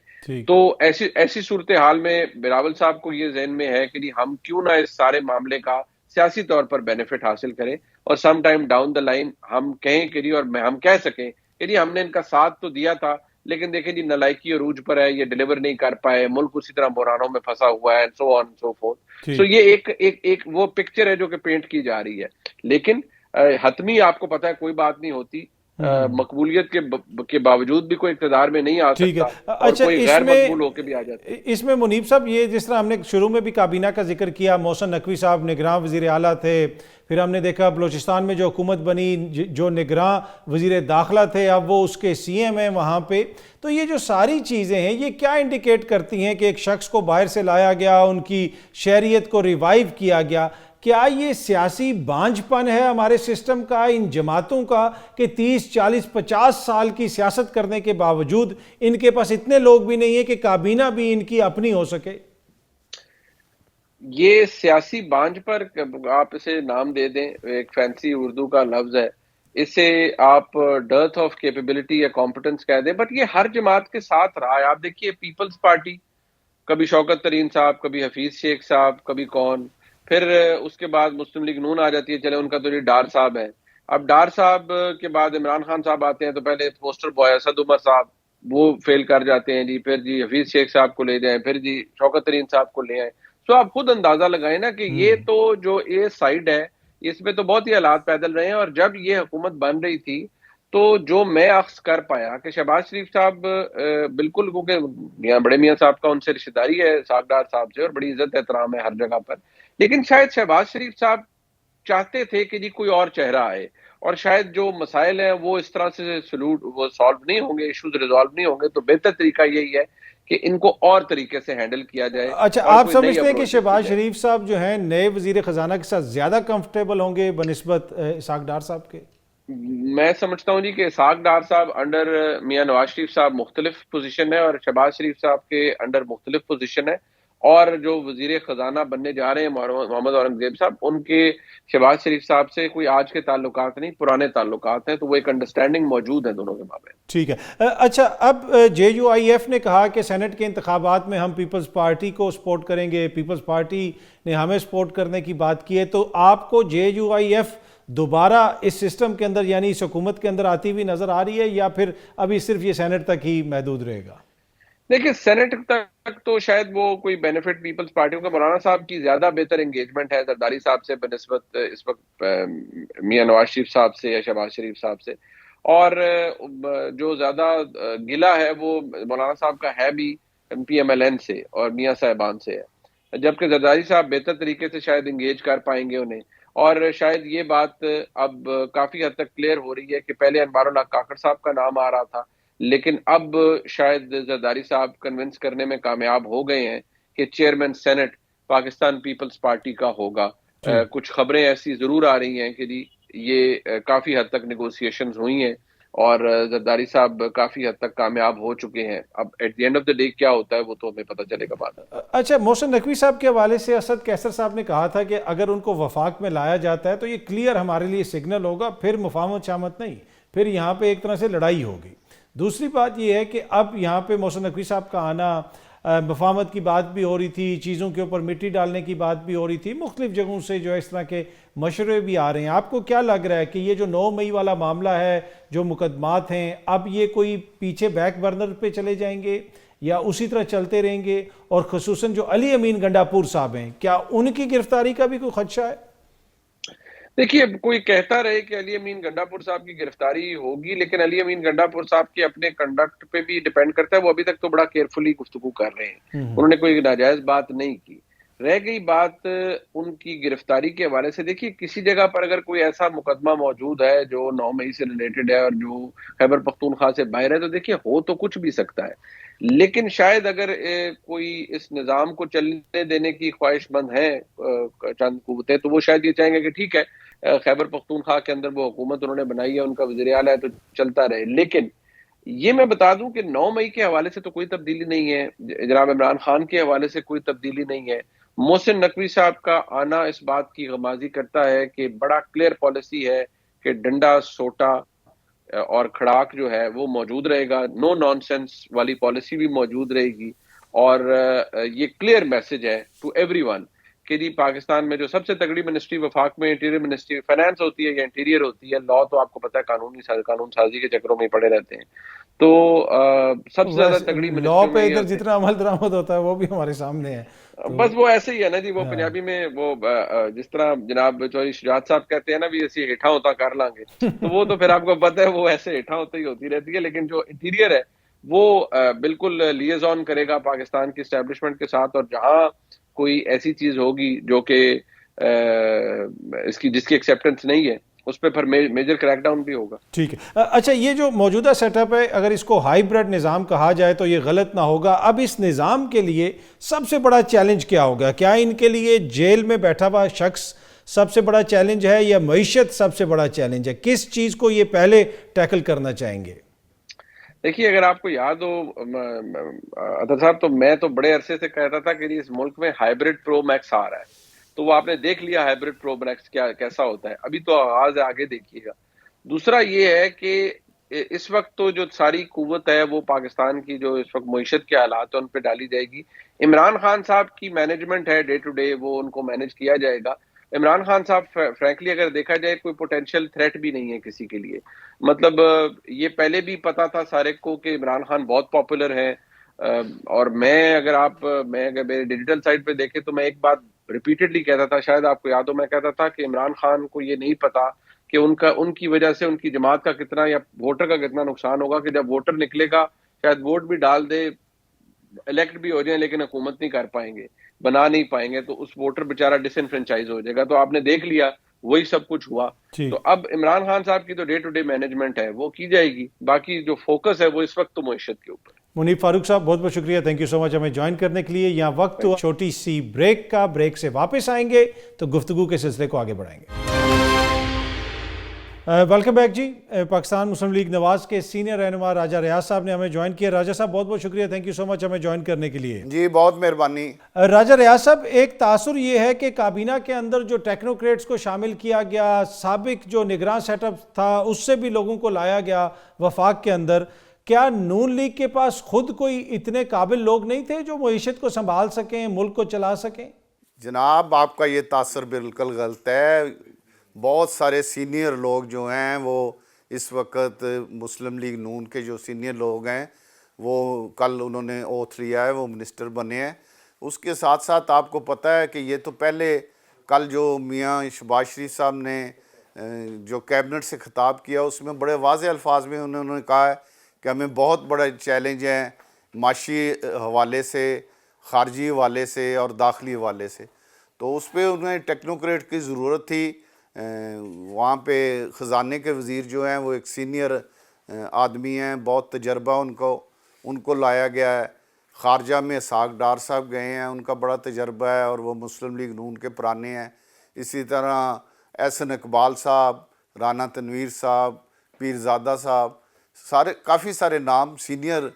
تو ایسی صورتحال میں بلاول صاحب کو یہ ذہن میں ہے کہ ہم کیوں نہ اس سارے معاملے کا سیاسی طور پر بینیفٹ حاصل کریں, اور some time down the line ہم کہیں کہ اور ہم کہہ سکیں کہ ہم نے ان کا ساتھ تو دیا تھا, لیکن دیکھیں نالائکی عروج پر ہے, یہ ڈیلیور نہیں کر پائے, ملک اسی طرح بحرانوں میں پھنسا ہوا ہے, سو آن سو فورتھ. سو یہ ایک وہ پکچر ہے جو کہ پینٹ کی جا رہی ہے, لیکن حتمی آپ کو پتہ ہے کوئی بات نہیں ہوتی, مقبولیت کے باوجود بھی کوئی اقتدار میں نہیں آ سکتا, اور کوئی غیر مقبول ہو کے بھی آ جاتا ہے. اس میں منیب صاحب, یہ جس طرح ہم نے شروع میں بھی کابینہ کا ذکر کیا, محسن نقوی صاحب نگراں وزیر اعلیٰ تھے, پھر ہم نے دیکھا بلوچستان میں جو حکومت بنی جو نگراں وزیر داخلہ تھے, اب وہ اس کے سی ایم ہیں وہاں پہ. تو یہ جو ساری چیزیں ہیں یہ کیا انڈیکیٹ کرتی ہیں کہ ایک شخص کو باہر سے لایا گیا, ان کی شہریت کو ریوائیو کیا گیا, کیا یہ سیاسی بانجھ پن ہے ہمارے سسٹم کا, ان جماعتوں کا, کہ 30, 40, 50 سال کی سیاست کرنے کے باوجود ان کے پاس اتنے لوگ بھی نہیں ہیں کہ کابینہ بھی ان کی اپنی ہو سکے؟ یہ سیاسی بانجھ پر آپ اسے نام دے دیں, ایک فینسی اردو کا لفظ ہے, اسے آپ ڈرتھ آف کیپیبلٹی یا کمپٹنس کہہ دیں، بٹ یہ ہر جماعت کے ساتھ رہا ہے. آپ دیکھیے پیپلز پارٹی، کبھی شوکت ترین صاحب، کبھی حفیظ شیخ صاحب، کبھی کون، پھر اس کے بعد مسلم لیگ نون آ جاتی ہے، چلے ان کا تو یہ ڈار صاحب ہے. اب ڈار صاحب کے بعد عمران خان صاحب آتے ہیں، تو پہلے پوسٹر بوائے اسد عمر صاحب، وہ فیل کر جاتے ہیں جی، پھر جی حفیظ شیخ صاحب کو لے جائیں، پھر جی شوکت ترین صاحب کو لے آئیں. سو آپ خود اندازہ لگائیں نا کہ یہ تو جو اے سائڈ ہے اس میں تو بہت ہی حالات پیدل رہے ہیں. اور جب یہ حکومت بن رہی تھی تو جو میں اخذ کر پایا کہ شہباز شریف صاحب بالکل، کیونکہ میاں بڑے میاں صاحب کا ان سے رشتہ داری ہے اسحاق ڈار صاحب سے، اور بڑی عزت احترام ہے ہر جگہ پر، لیکن شاید شہباز شریف صاحب چاہتے تھے کہ جی کوئی اور چہرہ آئے، اور شاید جو مسائل ہیں وہ اس طرح سے وہ سالو نہیں ہوں گے، ایشوز ریزالو نہیں ہوں گے، تو بہتر طریقہ یہی ہے کہ ان کو اور طریقے سے ہینڈل کیا جائے اچھا، اور آپ کوئی نئی سمجھتے ہیں کہ اپروچ کی شہباز جائے. شریف صاحب جو ہیں نئے وزیر خزانہ کے ساتھ زیادہ کمفرٹیبل ہوں گے بنسبت اسحاق ڈار صاحب کے؟ میں سمجھتا ہوں جی کہ اسحاق ڈار صاحب انڈر میاں نواز شریف صاحب مختلف پوزیشن ہے، اور شہباز شریف صاحب کے انڈر مختلف پوزیشن ہے. اور جو وزیر خزانہ بننے جا رہے ہیں محمد اورنگزیب صاحب، ان کے شہباز شریف صاحب سے کوئی آج کے تعلقات نہیں، پرانے تعلقات ہیں، تو وہ ایک انڈرسٹینڈنگ موجود ہے دونوں کے مابین. ٹھیک ہے. اچھا، اب جے یو آئی ایف نے کہا کہ سینٹ کے انتخابات میں ہم پیپلز پارٹی کو سپورٹ کریں گے، پیپلز پارٹی نے ہمیں سپورٹ کرنے کی بات کی ہے، تو آپ کو جے یو آئی ایف دوبارہ اس سسٹم کے اندر یعنی اس حکومت کے اندر آتی ہوئی نظر آ رہی ہے، یا پھر ابھی صرف یہ سینٹ تک ہی محدود رہے گا؟ دیکھیں سینٹ تک تو شاید وہ کوئی بینیفٹ پیپلز پارٹی کا، مولانا صاحب کی زیادہ بہتر انگیجمنٹ ہے زرداری صاحب سے بنسبت اس وقت میاں نواز شریف صاحب سے یا شہباز شریف صاحب سے، اور جو زیادہ گلہ ہے وہ مولانا صاحب کا ہے بھی پی ایم ایل این سے اور میاں صاحبان سے ہے، جبکہ زرداری صاحب بہتر طریقے سے شاید انگیج کر پائیں گے انہیں. اور شاید یہ بات اب کافی حد تک کلیئر ہو رہی ہے کہ پہلے انوار اللہ کاکڑ صاحب کا نام آ رہا تھا، لیکن اب شاید زرداری صاحب کنونس کرنے میں کامیاب ہو گئے ہیں کہ چیئرمین سینٹ پاکستان پیپلز پارٹی کا ہوگا. کچھ خبریں ایسی ضرور آ رہی ہیں کہ جی یہ کافی حد تک نیگوسیشنز ہوئی ہیں اور زرداری صاحب کافی حد تک کامیاب ہو چکے ہیں. اب at the end of the day کیا ہوتا ہے وہ تو ہمیں پتہ چلے گا بعد میں. اچھا، محسن نقوی صاحب کے حوالے سے اسد کیسر صاحب نے کہا تھا کہ اگر ان کو وفاق میں لایا جاتا ہے تو یہ کلیئر ہمارے لیے سگنل ہوگا، پھر مفاہمت شامت نہیں، پھر یہاں پہ ایک طرح سے لڑائی ہوگی. دوسری بات یہ ہے کہ اب یہاں پہ محسن نقوی صاحب کا آنا، مفاہمت کی بات بھی ہو رہی تھی، چیزوں کے اوپر مٹی ڈالنے کی بات بھی ہو رہی تھی، مختلف جگہوں سے جو ہے اس طرح کے مشورے بھی آ رہے ہیں. آپ کو کیا لگ رہا ہے کہ یہ جو 9 مئی والا معاملہ ہے، جو مقدمات ہیں، اب یہ کوئی پیچھے بیک برنر پہ چلے جائیں گے یا اسی طرح چلتے رہیں گے؟ اور خصوصاً جو علی امین گنڈاپور صاحب ہیں، کیا ان کی گرفتاری کا بھی کوئی خدشہ ہے؟ دیکھیے کوئی کہتا رہے کہ علی امین گنڈاپور صاحب کی گرفتاری ہوگی، لیکن علی امین گنڈاپور صاحب کے اپنے کنڈکٹ پہ بھی ڈیپینڈ کرتا ہے. وہ ابھی تک تو بڑا کیئرفلی گفتگو کر رہے ہیں، انہوں نے کوئی ناجائز بات نہیں کی. رہ گئی بات ان کی گرفتاری کے حوالے سے، دیکھیے کسی جگہ پر اگر کوئی ایسا مقدمہ موجود ہے جو 9 مئی سے ریلیٹڈ ہے اور جو خیبر پختونخوا سے باہر ہے، تو دیکھیے ہو تو کچھ بھی سکتا ہے، لیکن شاید اگر کوئی اس نظام کو چلنے دینے کی خواہش مند ہیں چند قوتیں، تو وہ شاید یہ چاہیں گے کہ ٹھیک ہے خیبر پختونخوا کے اندر وہ حکومت انہوں نے بنائی ہے، ان کا وزیر اعلیٰ ہے تو چلتا رہے. لیکن یہ میں بتا دوں کہ 9 مئی کے حوالے سے تو کوئی تبدیلی نہیں ہے، جناب عمران خان کے حوالے سے کوئی تبدیلی نہیں ہے. محسن نقوی صاحب کا آنا اس بات کی غمازی کرتا ہے کہ بڑا کلیئر پالیسی ہے کہ ڈنڈا سوٹا اور کھڑاک جو ہے وہ موجود رہے گا، نو نان سینس والی پالیسی بھی موجود رہے گی. اور یہ کلیئر میسج ہے ٹو ایوری ون کہ جی پاکستان میں جو سب سے تگڑی منسٹری وفاق میں انٹیریئر منسٹری فائنانس ہوتی ہے یا انٹیریئر ہوتی ہے، لا تو آپ کو پتہ ہے قانون سازی کے چکروں میں پڑے رہتے ہیں، تو سب سے زیادہ تگڑی لا منسٹری پہ میں ادھر جتنا عمل درآمد ہوتا ہے وہ بھی ہمارے سامنے ہے. بس وہ ایسے ہی ہے نا جی، وہ پنجابی میں وہ جس طرح جناب چوہدری شجاعت صاحب کہتے ہیں نا بھی ایسی ہیٹھا ہوتا کر لیں گے، تو وہ تو پھر آپ کو پتہ ہے وہ ایسے ہیٹھا ہوتا ہی ہوتی رہتی ہے. لیکن جو انٹیریئر ہے وہ بالکل لیزون کرے گا پاکستان کی اسٹیبلشمنٹ کے ساتھ، اور جہاں کوئی ایسی چیز ہوگی جو کہ جس کی ایکسیپٹنس نہیں ہے اس پہ پھر میجر کریک ڈاؤن بھی ہوگا. ٹھیک ہے. اچھا، یہ جو موجودہ سیٹ اپ ہے اگر اس کو ہائیبرڈ نظام کہا جائے تو یہ غلط نہ ہوگا. اب اس نظام کے لیے سب سے بڑا چیلنج کیا ہوگا؟ کیا ان کے لیے جیل میں بیٹھا ہوا شخص سب سے بڑا چیلنج ہے یا معیشت سب سے بڑا چیلنج ہے؟ کس چیز کو یہ پہلے ٹیکل کرنا چاہیں گے؟ دیکھیے اگر آپ کو یاد ہو اطہر صاحب، تو میں تو بڑے عرصے سے کہتا تھا کہ اس ملک میں ہائیبرڈ پرو میکس آ رہا ہے، تو وہ آپ نے دیکھ لیا ہائیبرڈ پرو میکس کیسا ہوتا ہے. ابھی تو آغاز ہے، آگے دیکھیے گا. دوسرا یہ ہے کہ اس وقت تو جو ساری قوت ہے وہ پاکستان کی جو اس وقت معیشت کے حالات ہیں ان پہ ڈالی جائے گی. عمران خان صاحب کی مینجمنٹ ہے ڈے ٹو ڈے، وہ ان کو مینج کیا جائے گا. عمران خان صاحب فرینکلی اگر دیکھا جائے کوئی پوٹینشیل تھریٹ بھی نہیں ہے کسی کے لیے. مطلب یہ پہلے بھی پتا تھا سارے کو کہ عمران خان بہت پاپولر ہیں. اور میں اگر میرے ڈیجیٹل سائٹ پہ دیکھیں تو میں ایک بات ریپیٹڈلی کہتا تھا، شاید آپ کو یاد ہو، میں کہتا تھا کہ عمران خان کو یہ نہیں پتا کہ ان کی وجہ سے ان کی جماعت کا کتنا یا ووٹر کا کتنا نقصان ہوگا، کہ جب ووٹر نکلے گا شاید ووٹ بھی ڈال دے، الیکٹ بھی ہو جائیں، لیکن حکومت نہیں کر پائیں گے، بنا نہیں پائیں گے، تو اس ووٹر بیچارہ ڈس انفرینچائز ہو جائے گا. تو آپ نے دیکھ لیا وہی سب کچھ ہوا. جی تو اب عمران خان صاحب کی تو ڈے ٹو ڈے مینجمنٹ ہے وہ کی جائے گی، باقی جو فوکس ہے وہ اس وقت تو معیشت کے اوپر. منیب فاروق صاحب بہت بہت شکریہ، تھینک یو سو مچ ہمیں جوائن کرنے کے لیے. یہاں وقت ہوا چھوٹی سی بریک کا، بریک سے واپس آئیں گے تو گفتگو کے سلسلے کو آگے بڑھائیں گے. ویلکم بیک جی. پاکستان مسلم لیگ نواز کے سینئر رہنما راجہ ریاض صاحب نے ہمیں جوائن کیا. راجہ صاحب بہت بہت شکریہ، تھینک یو سو مچ ہمیں جوائن کرنے کے لیے. جی بہت مہربانی. راجہ ریاض صاحب، ایک تاثر یہ ہے کہ کابینہ کے اندر جو ٹیکنوکریٹس کو شامل کیا گیا، سابق جو نگراں سیٹ اپ تھا اس سے بھی لوگوں کو لایا گیا وفاق کے اندر، کیا نون لیگ کے پاس خود کوئی اتنے قابل لوگ نہیں تھے جو معیشت کو سنبھال سکیں، ملک کو چلا سکیں؟ جناب آپ کا یہ تاثر بالکل غلط ہے. بہت سارے سینئر لوگ جو ہیں وہ اس وقت مسلم لیگ نون کے جو سینئر لوگ ہیں وہ کل انہوں نے اوتھ لیا ہے، وہ منسٹر بنے ہیں. اس کے ساتھ ساتھ آپ کو پتہ ہے کہ یہ تو پہلے کل جو میاں شہباز شریف صاحب نے جو کیبنٹ سے خطاب کیا اس میں بڑے واضح الفاظ میں انہوں نے کہا ہے کہ ہمیں بہت بڑا چیلنج ہے معاشی حوالے سے، خارجی حوالے سے اور داخلی حوالے سے. تو اس پہ انہیں ٹیکنوکریٹ کی ضرورت تھی. وہاں پہ خزانے کے وزیر جو ہیں وہ ایک سینئر آدمی ہیں، بہت تجربہ ان کو لایا گیا ہے. خارجہ میں اسحاق ڈار صاحب گئے ہیں، ان کا بڑا تجربہ ہے اور وہ مسلم لیگ نون کے پرانے ہیں. اسی طرح احسن اقبال صاحب، رانا تنویر صاحب، پیرزادہ صاحب، کافی سارے نام سینئر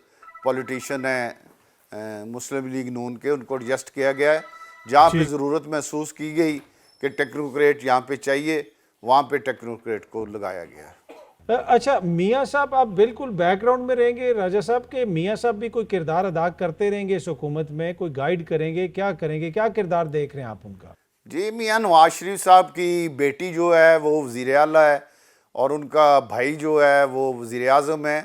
پولیٹیشین ہیں مسلم لیگ نون کے. ان کو ایڈجسٹ کیا گیا ہے. جہاں پہ ضرورت محسوس کی گئی کہ ٹیکنوکریٹ یہاں پہ چاہیے وہاں پہ ٹیکنوکریٹ کو لگایا گیا ہے. اچھا میاں صاحب، آپ بالکل بیک گراؤنڈ میں رہیں گے راجہ صاحب کے میاں صاحب بھی کوئی کردار ادا کرتے رہیں گے اس حکومت میں، کوئی گائیڈ کریں گے، کیا کریں گے، کیا کردار دیکھ رہے ہیں آپ ان کا؟ جی میاں نواز شریف صاحب کی بیٹی جو ہے وہ وزیر اعلیٰ ہے اور ان کا بھائی جو ہے وہ وزیر اعظم ہے.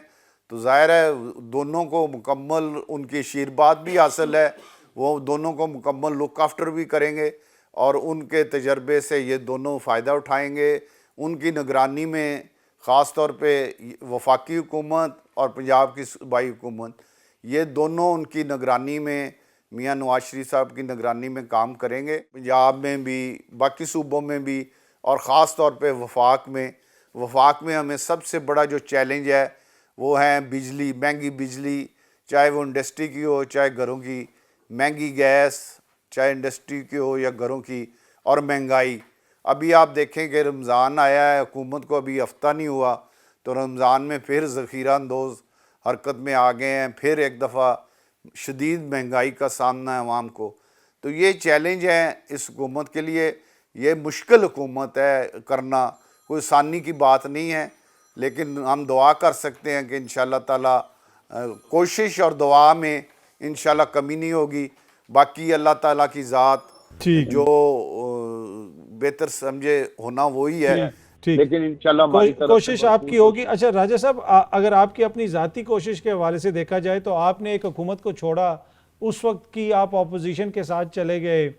تو ظاہر ہے دونوں کو مکمل ان کی آشیرواد بھی حاصل ہے، وہ دونوں کو مکمل لک آفٹر بھی کریں گے اور ان کے تجربے سے یہ دونوں فائدہ اٹھائیں گے. ان کی نگرانی میں خاص طور پہ وفاقی حکومت اور پنجاب کی صوبائی حکومت، یہ دونوں ان کی نگرانی میں، میاں نواز شریف صاحب کی نگرانی میں کام کریں گے. پنجاب میں بھی، باقی صوبوں میں بھی، اور خاص طور پہ وفاق میں ہمیں سب سے بڑا جو چیلنج ہے وہ ہے بجلی، مہنگی بجلی، چاہے وہ انڈسٹری کی ہو چاہے گھروں کی، مہنگی گیس چاہے انڈسٹری کی ہو یا گھروں کی، اور مہنگائی. ابھی آپ دیکھیں کہ رمضان آیا ہے، حکومت کو ابھی ہفتہ نہیں ہوا تو رمضان میں پھر ذخیرہ اندوز حرکت میں آ گئے ہیں، پھر ایک دفعہ شدید مہنگائی کا سامنا ہے عوام کو. تو یہ چیلنج ہے اس حکومت کے لیے. یہ مشکل حکومت ہے کرنا، کوئی آسانی کی بات نہیں ہے، لیکن ہم دعا کر سکتے ہیں کہ انشاءاللہ تعالیٰ کوشش اور دعا میں انشاءاللہ کمی نہیں ہوگی. باقی اللہ تعالیٰ کی ذات جو بہتر سمجھے ہونا وہی ہے، لیکن انشاءاللہ ہماری طرف کوشش آپ کی ہوگی. اچھا راجہ صاحب، اگر آپ کی اپنی ذاتی کوشش کے حوالے سے دیکھا جائے تو آپ نے ایک حکومت کو چھوڑا، اس وقت کی آپ اپوزیشن کے ساتھ چلے گئے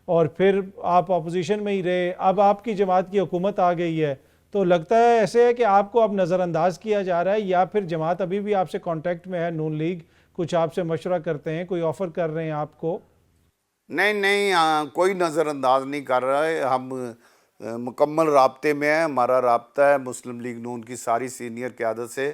اور پھر آپ اپوزیشن میں ہی رہے، اب آپ کی جماعت کی حکومت آ گئی ہے، تو لگتا ہے ایسے ہے کہ آپ کو اب نظر انداز کیا جا رہا ہے، یا پھر جماعت ابھی بھی آپ سے کانٹیکٹ میں ہے، نون لیگ کچھ آپ سے مشورہ کرتے ہیں، کوئی آفر کر رہے ہیں آپ کو؟ نہیں کوئی نظر انداز نہیں کر رہا ہے. ہم مکمل رابطے میں ہیں. ہمارا رابطہ ہے مسلم لیگ نون کی ساری سینئر قیادت سے،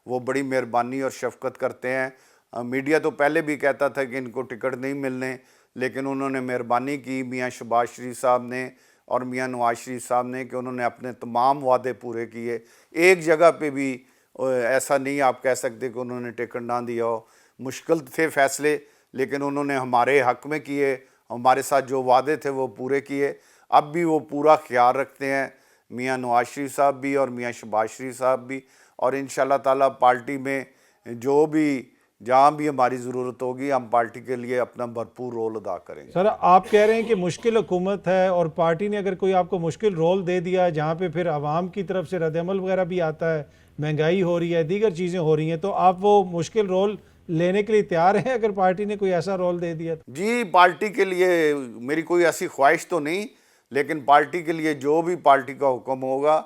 وہ بڑی مہربانی اور شفقت کرتے ہیں. میڈیا تو پہلے بھی کہتا تھا کہ ان کو ٹکٹ نہیں ملنے، لیکن انہوں نے مہربانی کی میاں شہباز شریف صاحب نے اور میاں نواز شریف صاحب نے کہ انہوں نے اپنے تمام وعدے پورے کیے. ایک جگہ پہ بھی ایسا نہیں آپ کہہ سکتے کہ انہوں نے ٹکٹ نہ دیا ہو. مشکل تھے فیصلے لیکن انہوں نے ہمارے حق میں کیے، ہمارے ساتھ جو وعدے تھے وہ پورے کیے. اب بھی وہ پورا خیال رکھتے ہیں. میاں نواز شریف صاحب بھی اور میاں شہباز شریف صاحب بھی، اور انشاءاللہ تعالیٰ پارٹی میں جو بھی جہاں بھی ہماری ضرورت ہوگی ہم پارٹی کے لیے اپنا بھرپور رول ادا کریں گے۔ سر آپ کہہ رہے ہیں کہ مشکل حکومت ہے اور پارٹی نے اگر کوئی آپ کو مشکل رول دے دیا جہاں پہ پھر عوام کی طرف سے رد عمل وغیرہ بھی آتا ہے، مہنگائی ہو رہی ہے، دیگر چیزیں ہو رہی ہیں، تو آپ وہ مشکل رول لینے کے لیے تیار ہیں اگر پارٹی نے کوئی ایسا رول دے دیا؟ جی پارٹی کے لیے میری کوئی ایسی خواہش تو نہیں، لیکن پارٹی کے لیے جو بھی پارٹی کا حکم ہوگا،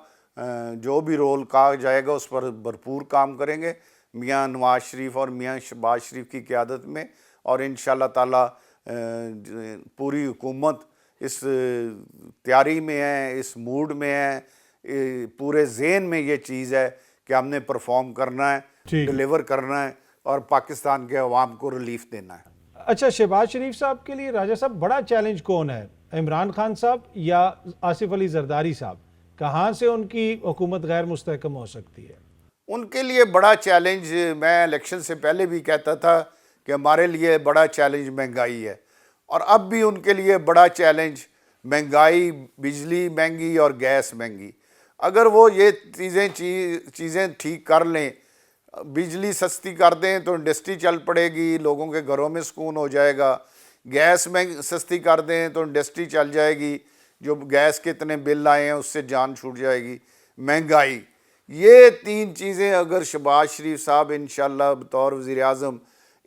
جو بھی رول کہا جائے گا اس پر بھرپور کام کریں گے میاں نواز شریف اور میاں شہباز شریف کی قیادت میں، اور انشاءاللہ تعالیٰ پوری حکومت اس تیاری میں ہے، اس موڈ میں ہے، پورے ذہن میں یہ چیز ہے کہ ہم نے پرفارم کرنا ہے، ڈیلیور کرنا ہے اور پاکستان کے عوام کو ریلیف دینا ہے۔ اچھا، شہباز شریف صاحب کے لیے راجہ صاحب بڑا چیلنج کون ہے، عمران خان صاحب یا آصف علی زرداری صاحب؟ کہاں سے ان کی حکومت غیر مستحکم ہو سکتی ہے؟ ان کے لیے بڑا چیلنج، میں الیکشن سے پہلے بھی کہتا تھا کہ ہمارے لیے بڑا چیلنج مہنگائی ہے، اور اب بھی ان کے لیے بڑا چیلنج مہنگائی، بجلی مہنگی اور گیس مہنگی۔ اگر وہ یہ چیزیں ٹھیک کر لیں، بجلی سستی کر دیں تو انڈسٹری چل پڑے گی، لوگوں کے گھروں میں سکون ہو جائے گا، گیس میں سستی کر دیں تو انڈسٹری چل جائے گی، جو گیس کے اتنے بل آئے ہیں اس سے جان چھوٹ جائے گی، مہنگائی، یہ تین چیزیں اگر شہباز شریف صاحب انشاءاللہ بطور وزیر اعظم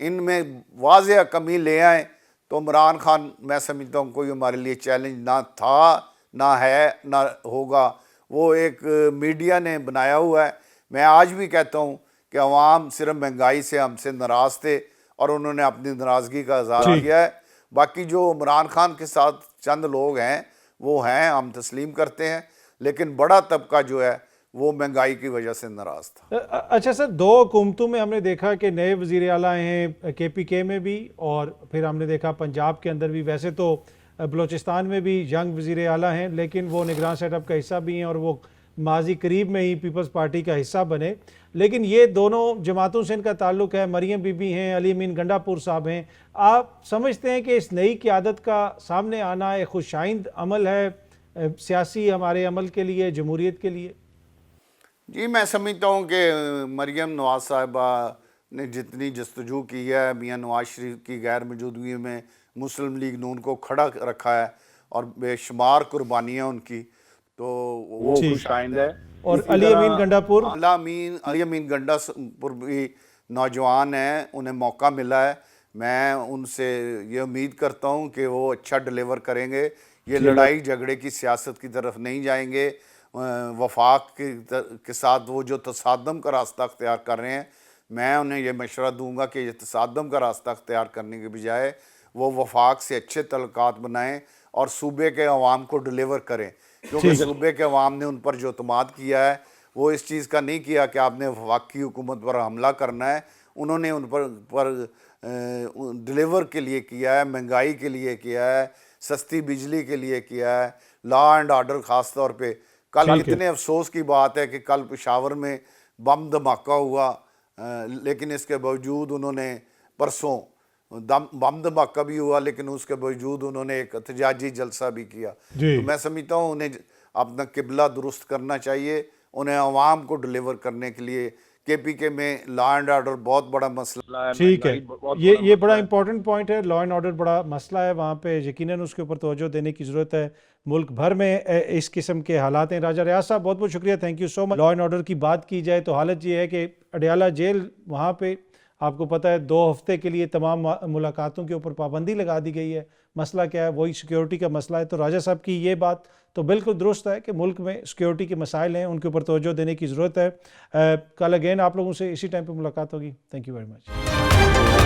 ان میں واضح کمی لے آئیں تو عمران خان میں سمجھتا ہوں کوئی ہمارے لیے چیلنج نہ تھا، نہ ہے، نہ ہوگا۔ وہ ایک میڈیا نے بنایا ہوا ہے۔ میں آج بھی کہتا ہوں کہ عوام صرف مہنگائی سے ہم سے ناراض تھے اور انہوں نے اپنی ناراضگی کا اظہار کیا ہے۔ باقی جو عمران خان کے ساتھ چند لوگ ہیں وہ ہیں، ہم تسلیم کرتے ہیں، لیکن بڑا طبقہ جو ہے وہ مہنگائی کی وجہ سے ناراض تھا۔ اچھا سر، دو حکومتوں میں ہم نے دیکھا کہ نئے وزیر اعلیٰ ہیں کے پی کے میں بھی، اور پھر ہم نے دیکھا پنجاب کے اندر بھی۔ ویسے تو بلوچستان میں بھی ینگ وزیر اعلیٰ ہیں، لیکن وہ نگران سیٹ اپ کا حصہ بھی ہیں اور وہ ماضی قریب میں ہی پیپلز پارٹی کا حصہ بنے، لیکن یہ دونوں جماعتوں سے ان کا تعلق ہے۔ مریم بی بی ہیں، علی امین گنڈا پور صاحب ہیں۔ آپ سمجھتے ہیں کہ اس نئی قیادت کا سامنے آنا ایک خوشائند عمل ہے سیاسی ہمارے عمل کے لیے، جمہوریت کے لیے؟ جی میں سمجھتا ہوں کہ مریم نواز صاحبہ نے جتنی جستجو کی ہے میاں نواز شریف کی غیر موجودگی میں، مسلم لیگ نون کو کھڑا رکھا ہے اور بے شمار قربانیاں ان کی، تو وہ خوشائند ہے۔ اور علی امین گنڈا پور، علی امین گنڈا پور بھی نوجوان ہیں، انہیں موقع ملا ہے۔ میں ان سے یہ امید کرتا ہوں کہ وہ اچھا ڈیلیور کریں گے، یہ لڑائی جھگڑے کی سیاست کی طرف نہیں جائیں گے۔ وفاق کے ساتھ وہ جو تصادم کا راستہ اختیار کر رہے ہیں، میں انہیں یہ مشورہ دوں گا کہ یہ تصادم کا راستہ اختیار کرنے کے بجائے وہ وفاق سے اچھے تعلقات بنائیں اور صوبے کے عوام کو ڈیلیور کریں، کیونکہ صوبے کے عوام نے ان پر جو اعتماد کیا ہے وہ اس چیز کا نہیں کیا کہ آپ نے وفاقی حکومت پر حملہ کرنا ہے، انہوں نے ان پر ڈیلیور کے لیے کیا ہے، مہنگائی کے لیے کیا ہے، سستی بجلی کے لیے کیا ہے، لا اینڈ آرڈر خاص طور پہ۔ کل اتنے افسوس کی بات ہے کہ کل پشاور میں بم دھماکہ ہوا، لیکن اس کے باوجود انہوں نے پرسوں بم دھماکہ بھی ہوا، لیکن اس کے باوجود انہوں نے ایک احتجاجی جلسہ بھی کیا۔ تو میں سمجھتا ہوں انہیں اپنا قبلہ درست کرنا چاہیے، انہیں عوام کو ڈیلیور کرنے کے لیے۔ کے پی کے میں لا اینڈ آرڈر بہت بڑا مسئلہ ہے۔ ٹھیک ہے، یہ بڑا امپورٹنٹ پوائنٹ ہے، لا اینڈ آرڈر بڑا مسئلہ ہے وہاں پہ، یقیناً اس کے اوپر توجہ دینے کی ضرورت ہے۔ ملک بھر میں اس قسم کے حالات ہیں۔ راجہ ریاض صاحب بہت بہت شکریہ، thank you so much. Law and order کی بات کی جائے تو حالت یہ ہے کہ اڈیالہ جیل، وہاں پہ آپ کو پتہ ہے 2 ہفتے کے لیے تمام ملاقاتوں کے اوپر پابندی لگا دی گئی ہے۔ مسئلہ کیا ہے؟ وہی سیکیورٹی کا مسئلہ ہے۔ تو راجہ صاحب کی یہ بات تو بالکل درست ہے کہ ملک میں سیکیورٹی کے مسائل ہیں، ان کے اوپر توجہ دینے کی ضرورت ہے۔ کل اگین آپ لوگوں سے اسی ٹائم پہ ملاقات ہوگی۔ Thank you very much.